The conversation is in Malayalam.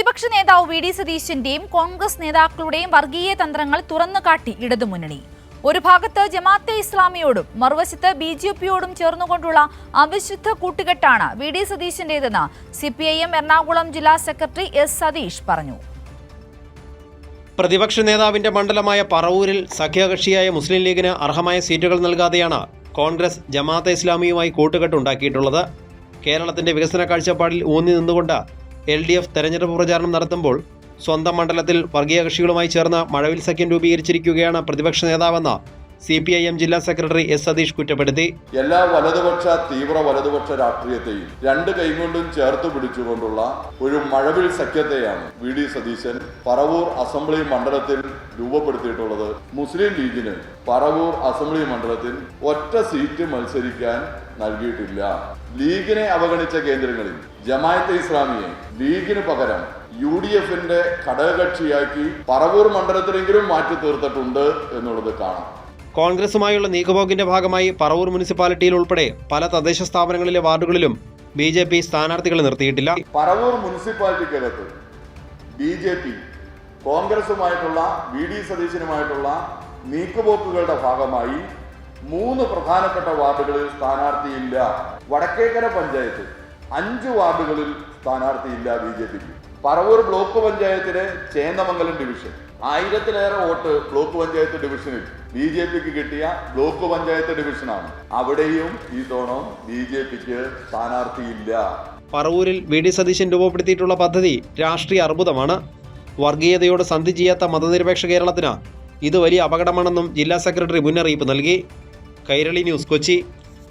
പ്രതിപക്ഷ നേതാവ് വി ഡി സതീശന്റെയും കോൺഗ്രസ് നേതാക്കളുടെയും വർഗീയ തന്ത്രങ്ങൾ തുറന്നുകാട്ടി ഇടതുമുന്നണി. ഒരു ഭാഗത്ത് ജമാഅത്തെ ഇസ്ലാമിയോടും മറുവശത്ത് ബിജെപിയോടും ചേർന്നുകൊണ്ടുള്ള അവിശുദ്ധ കൂട്ടുകെട്ടാണ് വി ഡി സതീശന്റേതെന്ന് സിപിഐഎം എറണാകുളം ജില്ലാ സെക്രട്ടറി എസ് സതീഷ് പറഞ്ഞു. പ്രതിപക്ഷ നേതാവിന്റെ മണ്ഡലമായ പറവൂരിൽ സഖ്യകക്ഷിയായ മുസ്ലിം ലീഗിന് അർഹമായ സീറ്റുകൾ നൽകാതെയാണ് കോൺഗ്രസ് ജമാഅത്തെ ഇസ്ലാമിയുമായി കൂട്ടുകെട്ടുണ്ടാക്കിയിട്ടുള്ളത്. കേരളത്തിന്റെ വികസന കാഴ്ചപ്പാടിൽ ഊന്നി നിന്നുകൊണ്ട് LDF തെരഞ്ഞെടുപ്പ് പ്രചാരണം നടത്തുമ്പോൾ സ്വന്തം മണ്ഡലത്തിൽ വർഗീയ കക്ഷികളുമായി ചേർന്ന് മഴവിൽ സഖ്യം രൂപീകരിച്ചിരിക്കുകയാണ് പ്രതിപക്ഷ നേതാവെന്ന് CPIM ജില്ലാ സെക്രട്ടറി എസ് സതീഷ് കുറ്റപ്പെടുത്തി. എല്ലാ തീവ്ര വലതുപക്ഷ രാഷ്ട്രീയത്തെയും രണ്ട് കൈകൊണ്ടും ചേർത്ത് പിടിച്ചുകൊണ്ടുള്ള ഒരു മഴവിൽ സഖ്യത്തെയാണ് V D Satheesan Paravur assembly മണ്ഡലത്തിൽ രൂപപ്പെടുത്തിയിട്ടുള്ളത്. മുസ്ലിം ലീഗിന് പറവൂർ അസംബ്ലി മണ്ഡലത്തിൽ ഒറ്റ സീറ്റ് മത്സരിക്കാൻ നൽകിയിട്ടില്ല. ലീഗിനെ അവഗണിച്ച കേന്ദ്രങ്ങളിൽ ജമാഅത്തെ ഇസ്ലാമിയെ ലീഗിന് പകരം UDFന്റെ ഘടകകക്ഷിയാക്കി പറവൂർ മണ്ഡലത്തിലെങ്കിലും മാറ്റി തീർത്തിട്ടുണ്ട് എന്നുള്ളത് കാണാം. കോൺഗ്രസുമായുള്ള നീക്കുപോക്കിന്റെ ഭാഗമായി പറവൂർ മുനിസിപ്പാലിറ്റിയിൽ ഉൾപ്പെടെ പല തദ്ദേശ സ്ഥാപനങ്ങളിലെ വാർഡുകളിലും BJP സ്ഥാനാർത്ഥികളെ നിർത്തിയിട്ടില്ല. പറവൂർ മുനിസിപ്പാലിറ്റിക്കകത്ത് BJP കോൺഗ്രസുമായിട്ടുള്ള വി ഡി സതീശനുമായിട്ടുള്ള നീക്കുപോക്കുകളുടെ ഭാഗമായി 3 പ്രധാനപ്പെട്ട വാർഡുകളിൽ സ്ഥാനാർത്ഥിയില്ല. വടക്കേക്കര പഞ്ചായത്ത് 5 വാർഡുകളിൽ സ്ഥാനാർത്ഥിയില്ല BJPക്ക്. പറവൂർ ബ്ലോക്ക് പഞ്ചായത്തിലെ ചേന്നമംഗലം ഡിവിഷൻ 1000-ലേറെ വോട്ട് ബ്ലോക്ക് പഞ്ചായത്ത് ഡിവിഷനിൽ BJPക്ക് കിട്ടിയ ബ്ലോക്ക് പഞ്ചായത്ത് ഡിവിഷനാണ്. അവിടെയും ഈ തവണ BJPക്ക് സ്ഥാനാർത്ഥിയില്ല. പറവൂരിൽ വി ഡി സതീശൻ രൂപപ്പെടുത്തിയിട്ടുള്ള പദ്ധതി രാഷ്ട്രീയ അർബുദമാണ്. വർഗീയതയോട് സന്ധി ചെയ്യാത്ത മതനിരപേക്ഷ കേരളത്തിന് ഇത് വലിയ അപകടമാണെന്നും ജില്ലാ സെക്രട്ടറി മുന്നറിയിപ്പ് നൽകി. കൈരളി ന്യൂസ്, കൊച്ചി.